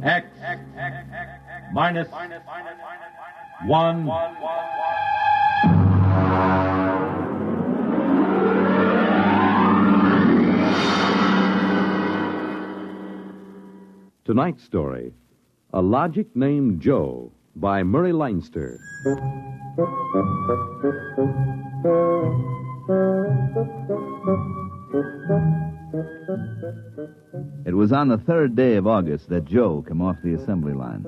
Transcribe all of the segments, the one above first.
X minus 1. Tonight's story, A Logic Named Joe, by Murray Leinster. It was on the 3rd day of August that Joe came off the assembly line.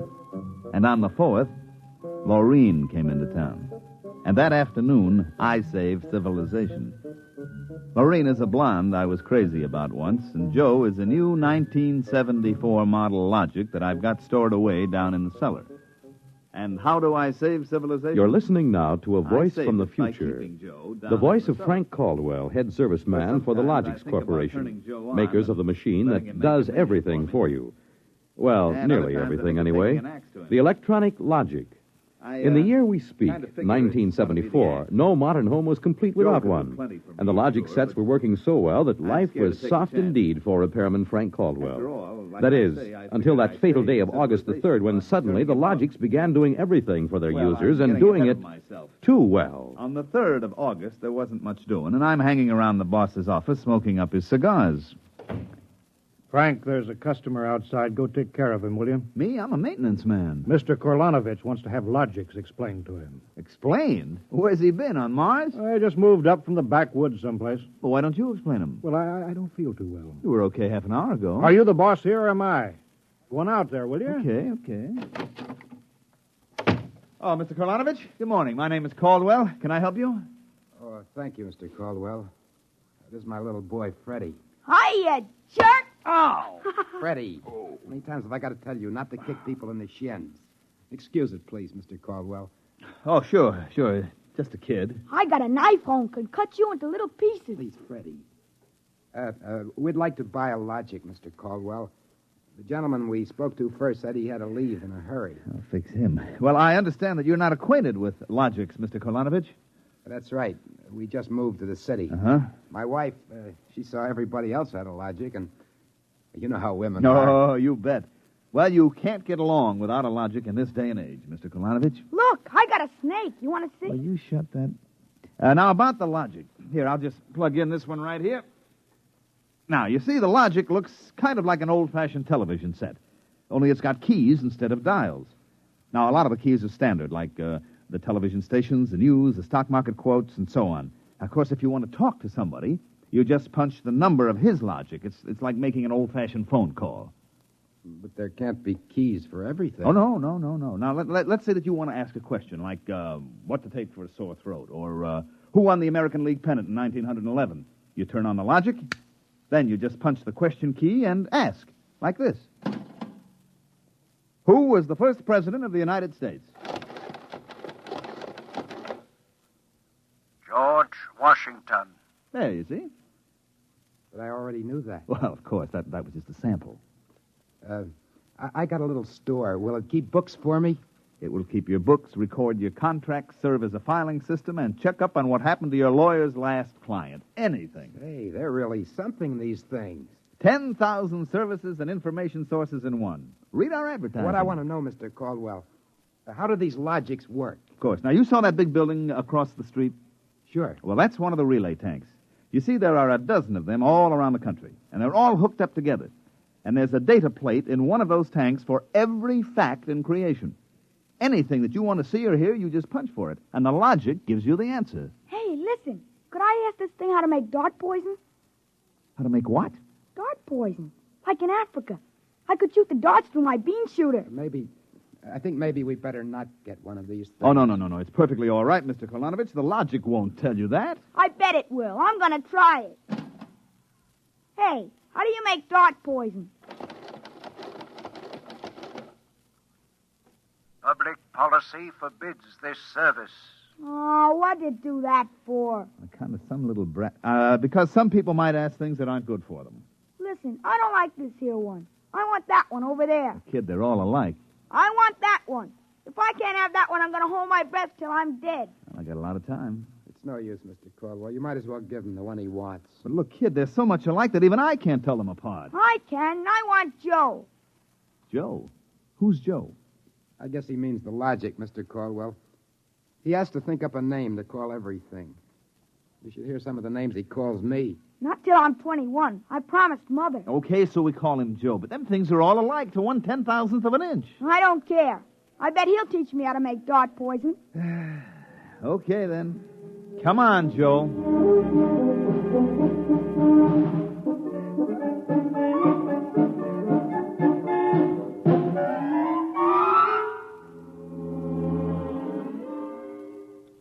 And on the 4th, Maureen came into town. And that afternoon, I saved civilization. Maureen is a blonde I was crazy about once, and Joe is a new 1974 model Logic that I've got stored away down in the cellar. And how do I save civilization? You're listening now to a voice from the by future. keeping Joe down The voice in of cellar. Frank Caldwell, head serviceman for the Sometimes I Logix think about Corporation, turning Joe on makers and of the machine letting that him make does a video everything for for me. you. Well, And nearly other times I everything think of anyway. taking an axe to him. The electronic Logic. In the year we speak, kind of figured it's 1974, gonna be the no modern home was complete without could do one. plenty for And the me, Logic sure, sets but were working so well that I'm life scared was to take a soft chance. indeed for repairman Frank After Caldwell. all, like That I is, say, I until figured that I'd fatal save day of August the 3rd, when civilization suddenly the by Logics began doing everything for their Well, users I'm and getting doing ahead it of myself. too well. On the 3rd of August, there wasn't much doing, and I'm hanging around the boss's office smoking up his cigars. Frank, there's a customer outside. Go take care of him, will you? Me? I'm a maintenance man. Mr. Korlanovich wants to have Logics explained to him. Explain? Where's he been, on Mars? I just moved up from the backwoods someplace. Well, why don't you explain him? Well, I don't feel too well. You were okay half an hour ago. Are you the boss here or am I? Go on out there, will you? Okay. Oh, Mr. Korlanovich, good morning. My name is Caldwell. Can I help you? Oh, thank you, Mr. Caldwell. This is my little boy, Freddie. Hiya, jerk! Oh! Freddie, how many times have I got to tell you not to kick people in the shins? Excuse it, please, Mr. Caldwell. Oh, sure. Just a kid. I got a knife home, could cut you into little pieces. Please, Freddie. We'd like to buy a Logic, Mr. Caldwell. The gentleman we spoke to first said he had to leave in a hurry. I'll fix him. Well, I understand that you're not acquainted with Logics, Mr. Korlanovich. That's right. We just moved to the city. Uh-huh. My wife, she saw everybody else had a Logic, and you know how women are. Oh, you bet. Well, you can't get along without a Logic in this day and age, Mr. Korlanovich. Look, I got a snake. You want to see? Well, you shut that. Now, about the Logic. Here, I'll just plug in this one right here. Now, you see, the Logic looks kind of like an old-fashioned television set, only it's got keys instead of dials. Now, a lot of the keys are standard, like the television stations, the news, the stock market quotes, and so on. Of course, if you want to talk to somebody, you just punch the number of his Logic. It's like making an old-fashioned phone call. But there can't be keys for everything. Oh, no. Now, let's say that you want to ask a question, like what to take for a sore throat, or who won the American League pennant in 1911. You turn on the Logic, then you just punch the question key and ask, like this. Who was the first president of the United States? George Washington. There, you see. But I already knew that. Well, of course, that was just a sample. I got a little store. Will it keep books for me? It will keep your books, record your contracts, serve as a filing system, and check up on what happened to your lawyer's last client. Anything. Hey, they're really something, these things. 10,000 services and information sources in one. Read our advertising. What I want to know, Mr. Caldwell, how do these Logics work? Of course. Now, you saw that big building across the street? Sure. Well, that's one of the relay tanks. You see, there are a dozen of them all around the country, and they're all hooked up together. And there's a data plate in one of those tanks for every fact in creation. Anything that you want to see or hear, you just punch for it, and the Logic gives you the answer. Hey, listen. Could I ask this thing how to make dart poison? How to make what? Dart poison. Like in Africa. I could shoot the darts through my bean shooter. I think maybe we better not get one of these things. Oh, no. It's perfectly all right, Mr. Korlanovich. The Logic won't tell you that. I bet it will. I'm going to try it. Hey, how do you make dart poison? Public policy forbids this service. Oh, what did it do that for? Kind of some little brat. Because some people might ask things that aren't good for them. Listen, I don't like this here one. I want that one over there. Kid, they're all alike. I want that one. If I can't have that one, I'm going to hold my breath till I'm dead. I got a lot of time. It's no use, Mr. Caldwell. You might as well give him the one he wants. But look, kid, they're so much alike that even I can't tell them apart. I can. I want Joe. Joe? Who's Joe? I guess he means the logic, Mr. Caldwell. He has to think up a name to call everything. You should hear some of the names he calls me. Not till I'm 21. I promised Mother. Okay, so we call him Joe, but them things are all alike to 1/10,000th of an inch. I don't care. I bet he'll teach me how to make dart poison. Okay, then. Come on, Joe.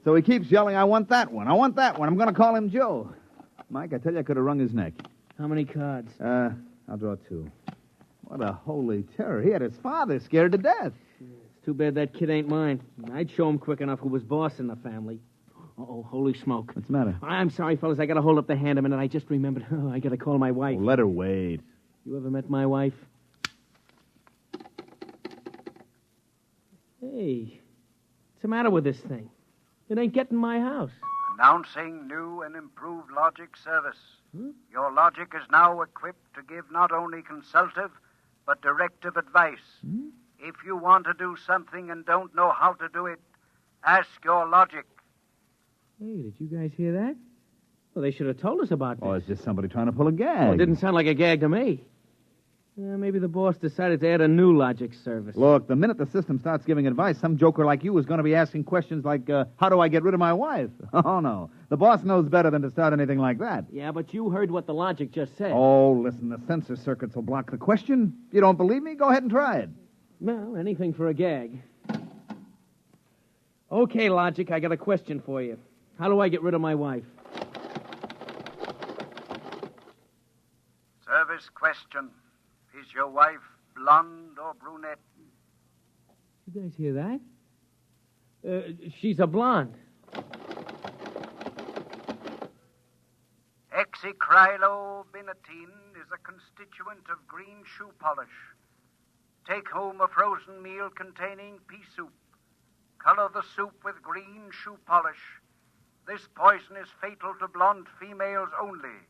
So he keeps yelling, I want that one. I want that one. I'm going to call him Joe. Mike, I tell you, I could have wrung his neck. How many cards? I'll draw 2. What a holy terror. He had his father scared to death. It's too bad that kid ain't mine. I'd show him quick enough who was boss in the family. Uh-oh, holy smoke. What's the matter? I'm sorry, fellas. I got to hold up the hand a minute. I just remembered. Oh, I got to call my wife. Oh, let her wait. You ever met my wife? Hey, what's the matter with this thing? It ain't getting my house. Announcing new and improved Logic service. Your Logic is now equipped to give not only consultative, but directive advice. If you want to do something and don't know how to do it, ask your Logic. Hey, did you guys hear that? Well, they should have told us about this. Oh, it's just somebody trying to pull a gag. Well, it didn't sound like a gag to me. Maybe the boss decided to add a new Logic service. Look, the minute the system starts giving advice, some joker like you is going to be asking questions like, how do I get rid of my wife? Oh, no. The boss knows better than to start anything like that. Yeah, but you heard what the Logic just said. Oh, listen, the sensor circuits will block the question. You don't believe me? Go ahead and try it. Well, anything for a gag. Okay, Logic, I got a question for you. How do I get rid of my wife? Service question. Is your wife blonde or brunette? You guys hear that? She's a blonde. Hexacrylobinatine is a constituent of green shoe polish. Take home a frozen meal containing pea soup. Color the soup with green shoe polish. This poison is fatal to blonde females only.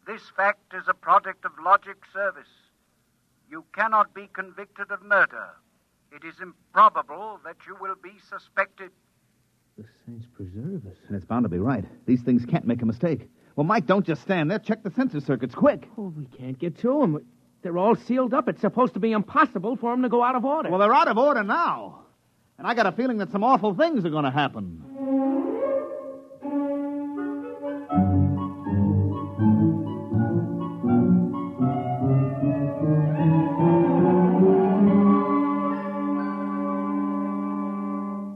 This fact is a product of Logic service. You cannot be convicted of murder. It is improbable that you will be suspected. The saints preserve us. And it's bound to be right. These things can't make a mistake. Well, Mike, don't just stand there. Check the sensor circuits, quick. Oh, we can't get to them. They're all sealed up. It's supposed to be impossible for them to go out of order. Well, they're out of order now. And I got a feeling that some awful things are going to happen.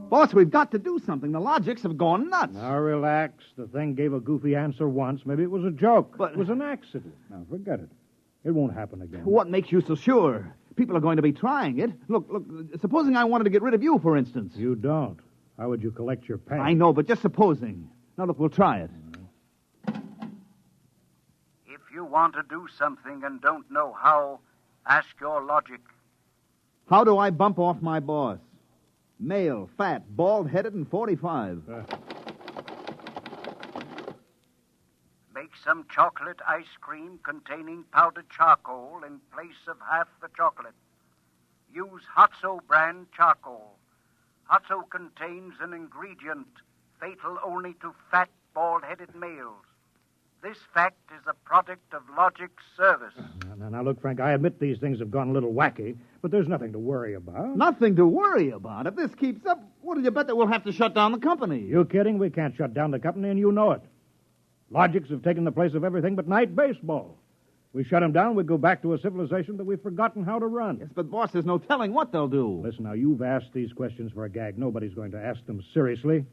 Boss, we've got to do something. The Logics have gone nuts. Now, relax. The thing gave a goofy answer once. Maybe it was a joke. But- It was an accident. Now, forget it. It won't happen again. What makes you so sure? People are going to be trying it. Look, supposing I wanted to get rid of you, for instance. You don't. How would you collect your pay? I know, but just supposing. Now, look, we'll try it. If you want to do something and don't know how, ask your Logic. How do I bump off my boss? Male, fat, bald-headed, and 45. Make some chocolate ice cream containing powdered charcoal in place of half the chocolate. Use Hotso brand charcoal. Hotso contains an ingredient fatal only to fat, bald-headed males. This fact is a product of Logic service. Now, look, Frank, I admit these things have gone a little wacky, but there's nothing to worry about. Nothing to worry about. If this keeps up, what do you bet that we'll have to shut down the company? You kidding? We can't shut down the company, and you know it. Logics have taken the place of everything but night baseball. We shut them down, we go back to a civilization that we've forgotten how to run. Yes, but, boss, there's no telling what they'll do. Listen, now, you've asked these questions for a gag. Nobody's going to ask them seriously.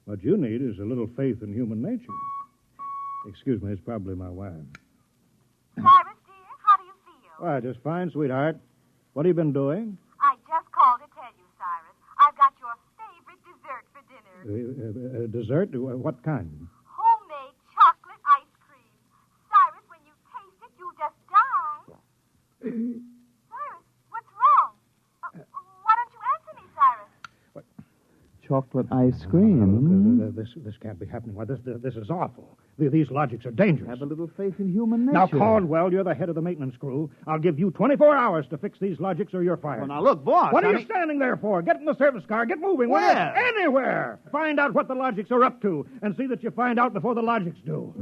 What you need is a little faith in human nature. Excuse me, it's probably my wife. Cyrus, dear, how do you feel? Why, just fine, sweetheart. What have you been doing? I just called to tell you, Cyrus. I've got your favorite dessert for dinner. Dessert? What kind? Homemade chocolate ice cream. Cyrus, when you taste it, you'll just die. Cyrus, what's wrong? Why don't you answer me, Cyrus? Chocolate ice cream. This can't be happening. Why, this is awful. These logics are dangerous. Have a little faith in human nature. Now, Caldwell, you're the head of the maintenance crew. I'll give you 24 hours to fix these logics or you're fired. Well, now, look, boss. What are you standing there for? Get in the service car. Get moving. Where? Anywhere. Find out what the logics are up to and see that you find out before the logics do.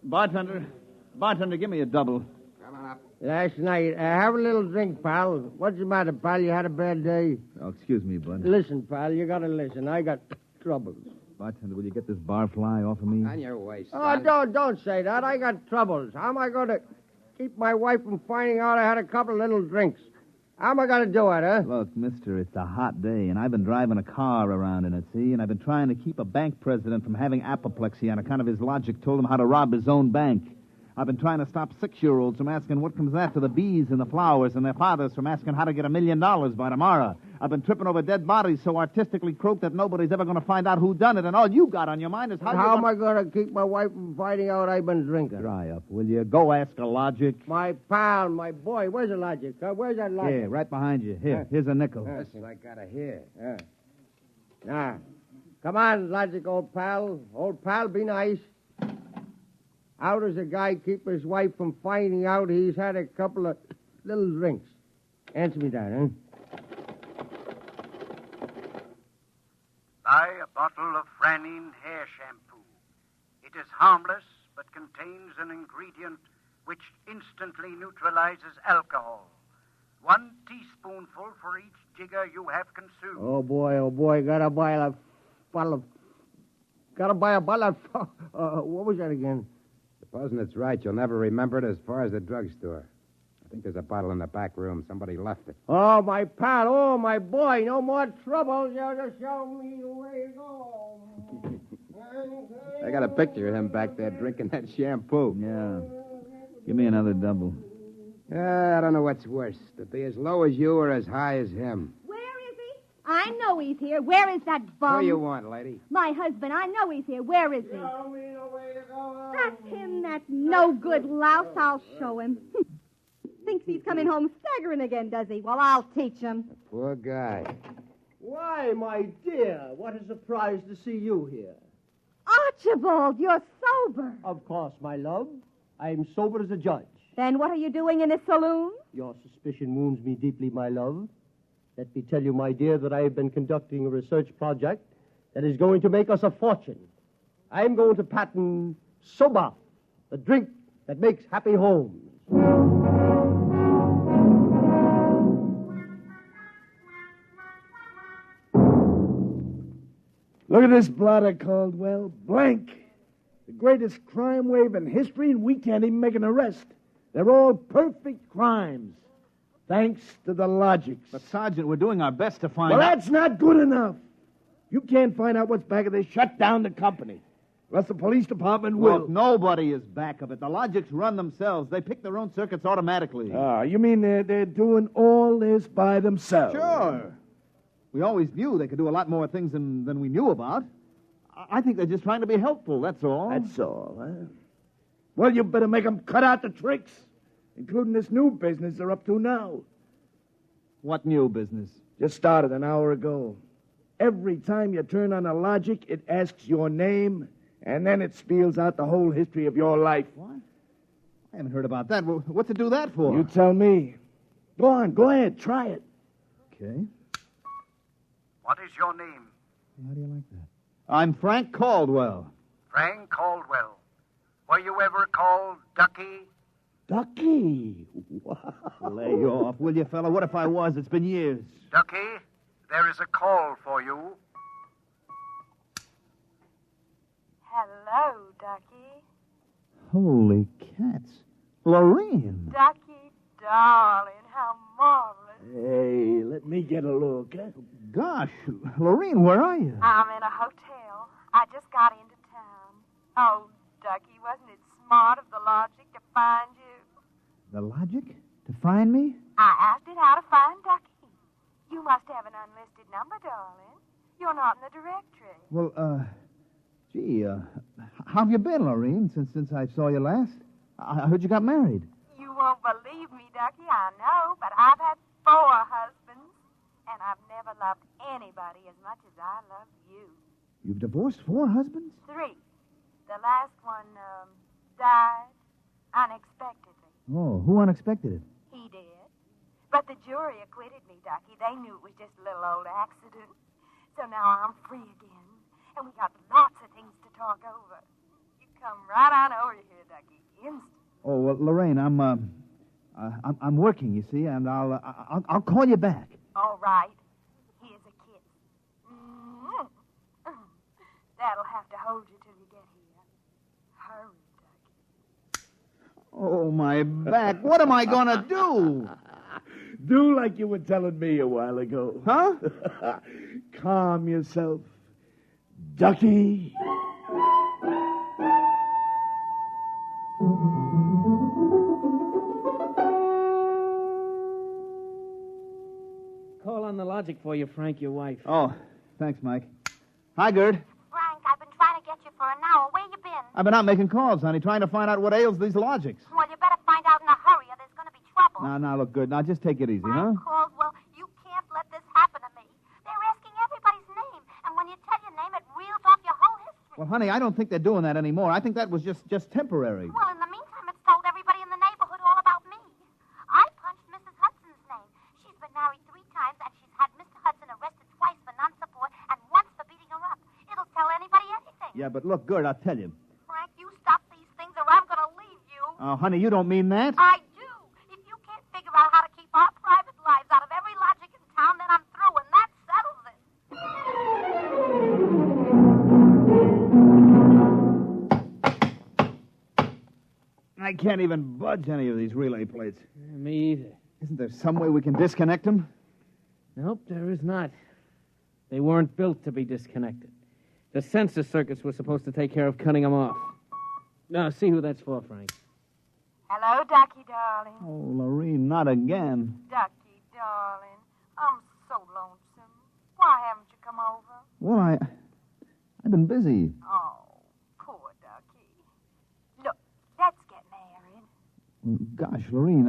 Bartender, give me a double. Come on up. Last night, have a little drink, pal. What's the matter, pal? You had a bad day? Oh, excuse me, bud. Listen, pal, you gotta listen. I got troubles. Bartender, will you get this barfly off of me? On your way, Oh, son. don't say that. I got troubles. How am I going to keep my wife from finding out I had a couple of little drinks? How am I going to do it, huh? Look, mister, it's a hot day, and I've been driving a car around in it, see? And I've been trying to keep a bank president from having apoplexy on account of his logic told him how to rob his own bank. I've been trying to stop 6-year-olds from asking what comes after the bees and the flowers and their fathers from asking how to get $1 million by tomorrow. I've been tripping over dead bodies so artistically croaked that nobody's ever going to find out who done it, and all you got on your mind is How am I going to keep my wife from finding out I've been drinking? Dry up, will you? Go ask a logic. My pal, my boy, where's the logic? Where's that logic? Here, right behind you. Here, here's a nickel. Listen, I gotta hear. Now, come on, logic, old pal. Old pal, be nice. How does a guy keep his wife from finding out he's had a couple of little drinks? Answer me that, huh? Buy a bottle of Franine hair shampoo. It is harmless, but contains an ingredient which instantly neutralizes alcohol. 1 teaspoonful for each jigger you have consumed. Oh, boy, gotta buy a bottle of... what was that again? Supposing it's right, you'll never remember it as far as the drugstore. I think there's a bottle in the back room. Somebody left it. Oh, my pal. Oh, my boy. No more trouble. You just show me the way to go. I got a picture of him back there drinking that shampoo. Yeah. Give me another double. I don't know what's worse, to be as low as you or as high as him. Where is he? I know he's here. Where is that bum? Who you want, lady? My husband. I know he's here. Where is he? Show me the way to go. That's him, that no-good louse. I'll show him. Thinks he's coming home staggering again, does he? Well, I'll teach him. Poor guy. Why, my dear, what a surprise to see you here. Archibald, you're sober. Of course, my love. I'm sober as a judge. Then what are you doing in this saloon? Your suspicion wounds me deeply, my love. Let me tell you, my dear, that I have been conducting a research project that is going to make us a fortune. I'm going to patent Soba, the drink that makes happy homes. Look at this blotter, Caldwell. Blank. The greatest crime wave in history, and we can't even make an arrest. They're all perfect crimes. Thanks to the logics. But, Sergeant, we're doing our best to find Well, out. that's not good enough. You can't find out what's back of this. Shut down the company. Or else the police department will. Look, nobody is back of it. The logics run themselves. They pick their own circuits automatically. You mean they're doing all this by themselves? Sure. We always knew they could do a lot more things than we knew about. I think they're just trying to be helpful, that's all. That's all, huh? Well, you better make them cut out the tricks, including this new business they're up to now. What new business? Just started an hour ago. Every time you turn on a logic, it asks your name, and then it spells out the whole history of your life. What? I haven't heard about that. What's it do that for? You tell me. Go on, go ahead, try it. Okay. What is your name? How do you like that? I'm Frank Caldwell. Frank Caldwell. Were you ever called Ducky? Ducky. Wow. Lay off, will you, fella? What if I was? It's been years. Ducky, there is a call for you. Hello, Ducky. Holy cats. Lorene. Ducky, darling, how marvelous. Hey, let me get a look, huh? Gosh, Lorene, where are you? I'm in a hotel. I just got into town. Oh, Ducky, wasn't it smart of the logic to find you? The logic? To find me? I asked it how to find Ducky. You must have an unlisted number, darling. You're not in the directory. Well, how have you been, Lorene, since I saw you last? I heard you got married. You won't believe me, Ducky, I know, but I've had 4 husbands, and I've never loved anybody as much as I love you. You've divorced 4 husbands? 3. The last one, died unexpectedly. Oh, who unexpected it? He did. But the jury acquitted me, Ducky. They knew it was just a little old accident. So now I'm free again, and we got lots of things to talk over. You come right on over here, Ducky, instant. Oh, well, Lorraine, I'm working, you see, and I'll call you back. All right. Here's a kiss. Mm-hmm. That'll have to hold you till you get here. Hurry, Ducky. Oh, my back. What am I going to do? Do like you were telling me a while ago. Huh? Calm yourself. Ducky. Call on the logic for you, Frank, your wife. Oh, thanks, Mike. Hi, Gerd. Frank, I've been trying to get you for an hour. Where you been? I've been out making calls, honey, trying to find out what ails these logics. Well, you better find out in a hurry or there's going to be trouble. Now, look, good. Now, just take it easy, huh? Frank Caldwell, you can't let this happen to me. They're asking everybody's name, and when you tell your name, it reels off your whole history. Well, honey, I don't think they're doing that anymore. I think that was just temporary. Well, in the meantime, it's told everybody in the neighborhood all about me. I punched Mrs. Hudson's name. She's been married 3 times, and she's had Mr. Hudson arrested twice for non-support and once for beating her up. It'll tell anybody anything. Yeah, but look, Gerd, I'll tell you. Frank, you stop these things or I'm going to leave you. Oh, honey, you don't mean that? I do. If you can't figure out how to keep our private lives out of every logic in town, then I'm through, and that settles it. I can't even budge any of these relay plates. Me either. Isn't there some way we can disconnect them? Nope, there is not. They weren't built to be disconnected. The sensor circuits were supposed to take care of cutting them off. Now, see who that's for, Frank. Hello, Ducky, darling. Oh, Lorene, not again. Ducky, darling. I'm so lonesome. Why haven't you come over? Well, I've been busy. Oh, poor Ducky. Look, let's get married. Gosh, Lorene,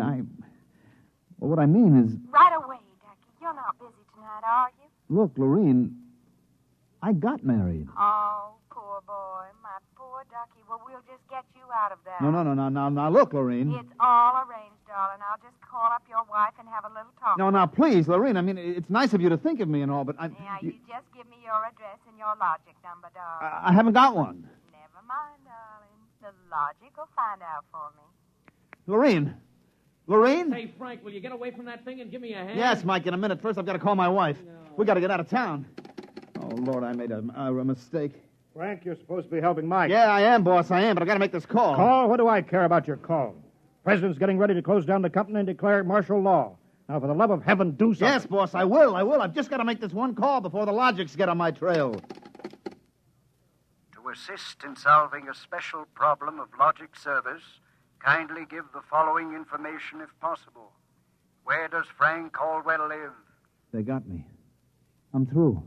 well, what I mean is... Right away, Ducky. You're not busy tonight, are you? Look, Lorene, I got married. Oh, poor boy. My poor Ducky. Well, we'll just get you out of that. No. Now, look, Lorene. It's all arranged, darling. I'll just call up your wife and have a little talk. No, now, please, Lorene. I mean, it's nice of you to think of me and all, but Yeah, you just give me your address and your logic number, darling. I haven't got one. Never mind, darling. The logic will find out for me. Lorene? Lorene? Hey, Frank, will you get away from that thing and give me a hand? Yes, Mike, in a minute. First, I've got to call my wife. No. We got to get out of town. Oh, Lord, I made a mistake. Frank, you're supposed to be helping Mike. Yeah, I am, boss, I am, but I got to make this call. Call? What do I care about your call? President's getting ready to close down the company and declare martial law. Now, for the love of heaven, do something. Yes, boss, I will. I've just got to make this one call before the logics get on my trail. To assist in solving a special problem of logic service, kindly give the following information if possible. Where does Frank Caldwell live? They got me. I'm through.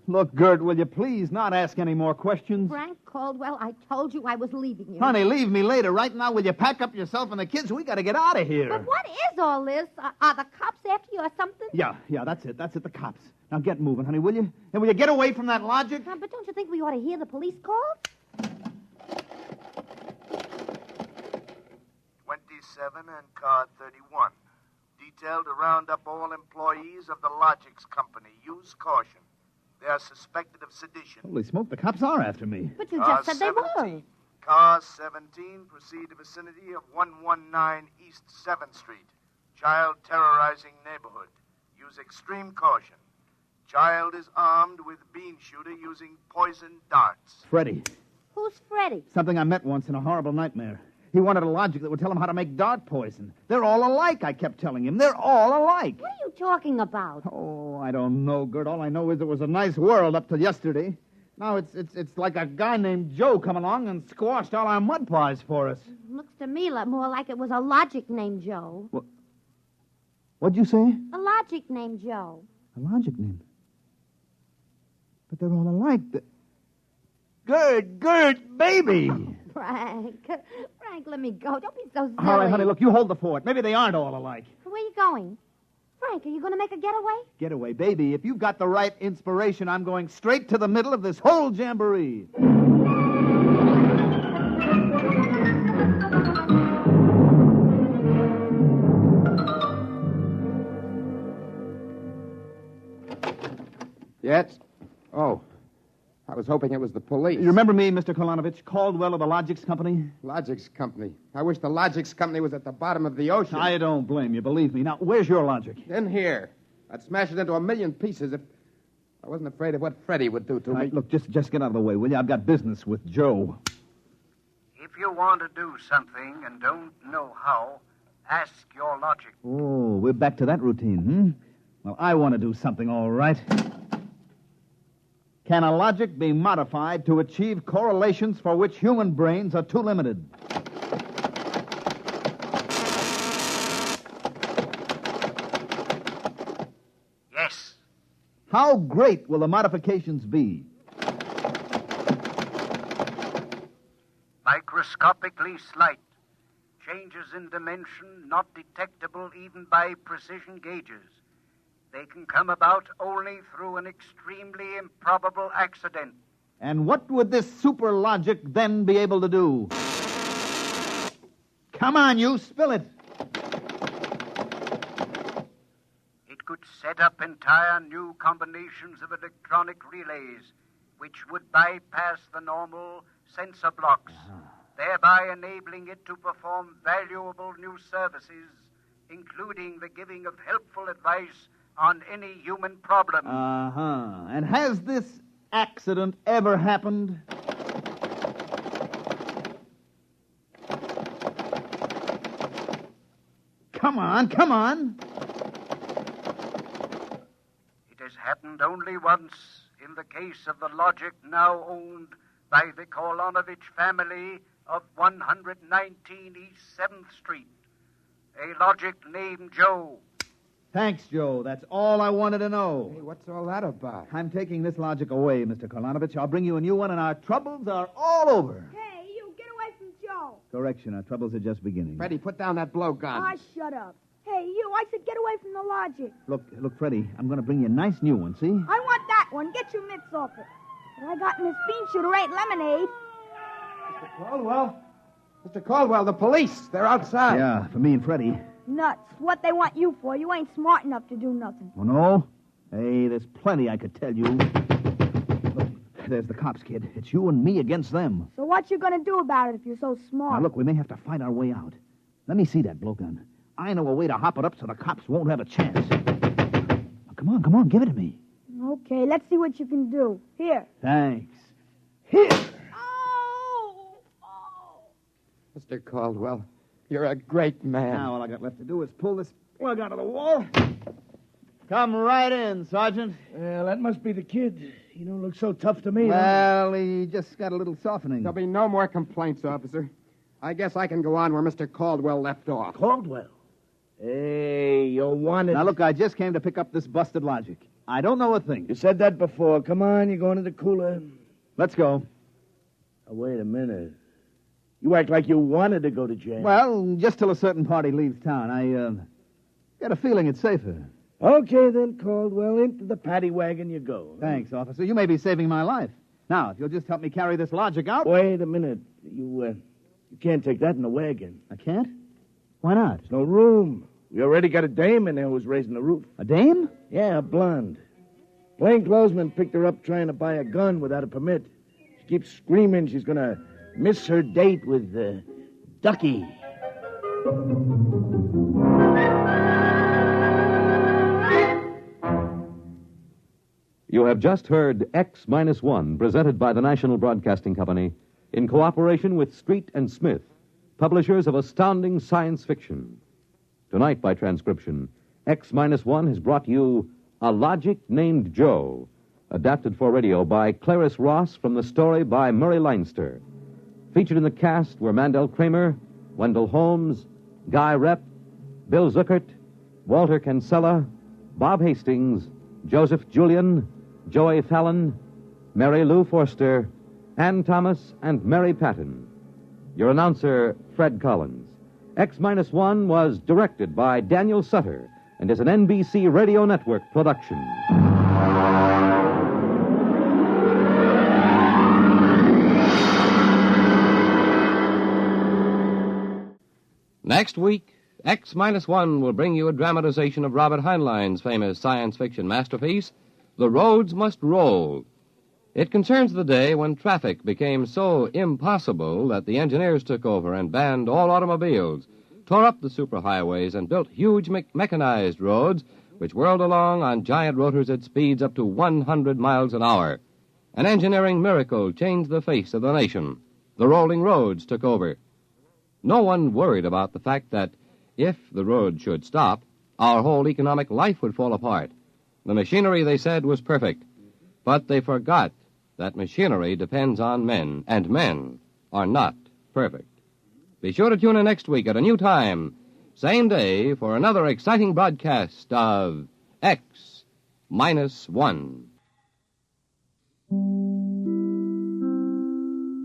Look, Gert, will you please not ask any more questions? Frank Caldwell, I told you I was leaving you. Honey, leave me later. Right now, will you pack up yourself and the kids? We got to get out of here. But what is all this? Are the cops after you or something? Yeah, that's it, the cops. Now get moving, honey, will you? And will you get away from that logic? But don't you think we ought to hear the police calls? 27 and car 31. Detailed to round up all employees of the Logix Company. Use caution. They are suspected of sedition. Holy smoke, the cops are after me. But you just said they were. Car 17, proceed to vicinity of 119 East 7th Street. Child terrorizing neighborhood. Use extreme caution. Child is armed with bean shooter using poison darts. Freddie. Who's Freddie? Something I met once in a horrible nightmare. He wanted a logic that would tell him how to make dart poison. They're all alike, I kept telling him. They're all alike. What are you talking about? Oh, I don't know, Gert. All I know is it was a nice world up till yesterday. Now it's like a guy named Joe come along and squashed all our mud pies for us. Looks to me more like it was a logic named Joe. What'd you say? A logic named Joe. A logic name? But they're all alike. Good baby. Frank, let me go. Don't be so silly. All right, honey, look, you hold the fort. Maybe they aren't all alike. Where are you going? Frank, are you going to make a getaway? Getaway, baby. If you've got the right inspiration, I'm going straight to the middle of this whole jamboree. Yes? Oh, I was hoping it was the police. You remember me, Mr. Kolanovich, Caldwell of the Logics Company? Logics Company. I wish the Logics Company was at the bottom of the ocean. I don't blame you, believe me. Now, where's your logic? In here. I'd smash it into a million pieces if I wasn't afraid of what Freddie would do to me. Look, just get out of the way, will you? I've got business with Joe. If you want to do something and don't know how, ask your logic. Oh, we're back to that routine, Well, I want to do something, all right. Can a logic be modified to achieve correlations for which human brains are too limited? Yes. How great will the modifications be? Microscopically slight. Changes in dimension not detectable even by precision gauges. They can come about only through an extremely improbable accident. And what would this super logic then be able to do? Come on, you, spill it. It could set up entire new combinations of electronic relays, which would bypass the normal sensor blocks, thereby enabling it to perform valuable new services, including the giving of helpful advice on any human problem. And has this accident ever happened? Come on. It has happened only once in the case of the logic now owned by the Kolanovich family of 119 East 7th Street. A logic named Joe. Thanks, Joe. That's all I wanted to know. Hey, what's all that about? I'm taking this logic away, Mr. Kolanovich. I'll bring you a new one, and our troubles are all over. Hey, you, get away from Joe. Correction, our troubles are just beginning. Freddie, put down that blowgun. Ah, shut up. Hey, you, I said get away from the logic. Look, Freddie, I'm going to bring you a nice new one, see? I want that one. Get your mitts off it. What I got in this bean shooter ain't lemonade. Mr. Caldwell? Mr. Caldwell, the police. They're outside. Yeah, for me and Freddie. Nuts. What they want you for? You ain't smart enough to do nothing. Oh, no? Hey, there's plenty I could tell you. Look, there's the cops, kid. It's you and me against them. So what you gonna do about it if you're so smart? Now, look, we may have to find our way out. Let me see that blowgun. I know a way to hop it up so the cops won't have a chance. Now, come on, give it to me. Okay, let's see what you can do. Here. Thanks. Here! Mr. Caldwell, you're a great man. Now, all I got left to do is pull this plug out of the wall. Come right in, Sergeant. Well, that must be the kid. He don't look so tough to me. Well, he just got a little softening. There'll be no more complaints, officer. I guess I can go on where Mr. Caldwell left off. Caldwell? Hey, you wanted... Now, look, I just came to pick up this busted logic. I don't know a thing. You said that before. Come on, you're going to the cooler. Let's go. Oh, wait a minute. You act like you wanted to go to jail. Well, just till a certain party leaves town. I got a feeling it's safer. Okay, then, Caldwell. Into the paddy wagon you go. Thanks, officer. You may be saving my life. Now, if you'll just help me carry this logic out... Wait a minute. You can't take that in the wagon. I can't? Why not? There's no room. We already got a dame in there who's raising the roof. A dame? Yeah, a blonde. Plainclothesman picked her up trying to buy a gun without a permit. She keeps screaming she's going to miss her date with Ducky. You have just heard X-1, presented by the National Broadcasting Company in cooperation with Street and Smith, publishers of astounding science fiction. Tonight, by transcription, X-1 has brought you A Logic Named Joe, adapted for radio by Clarice Ross from the story by Murray Leinster. Featured in the cast were Mandel Kramer, Wendell Holmes, Guy Rep, Bill Zuckert, Walter Kinsella, Bob Hastings, Joseph Julian, Joey Fallon, Mary Lou Forster, Ann Thomas, and Mary Patton. Your announcer, Fred Collins. X-1 was directed by Daniel Sutter and is an NBC Radio Network production. Next week, X-1 will bring you a dramatization of Robert Heinlein's famous science fiction masterpiece, The Roads Must Roll. It concerns the day when traffic became so impossible that the engineers took over and banned all automobiles, tore up the superhighways, and built huge mechanized roads which whirled along on giant rotors at speeds up to 100 miles an hour. An engineering miracle changed the face of the nation. The rolling roads took over. No one worried about the fact that if the road should stop, our whole economic life would fall apart. The machinery, they said, was perfect. But they forgot that machinery depends on men, and men are not perfect. Be sure to tune in next week at a new time, same day, for another exciting broadcast of X-1.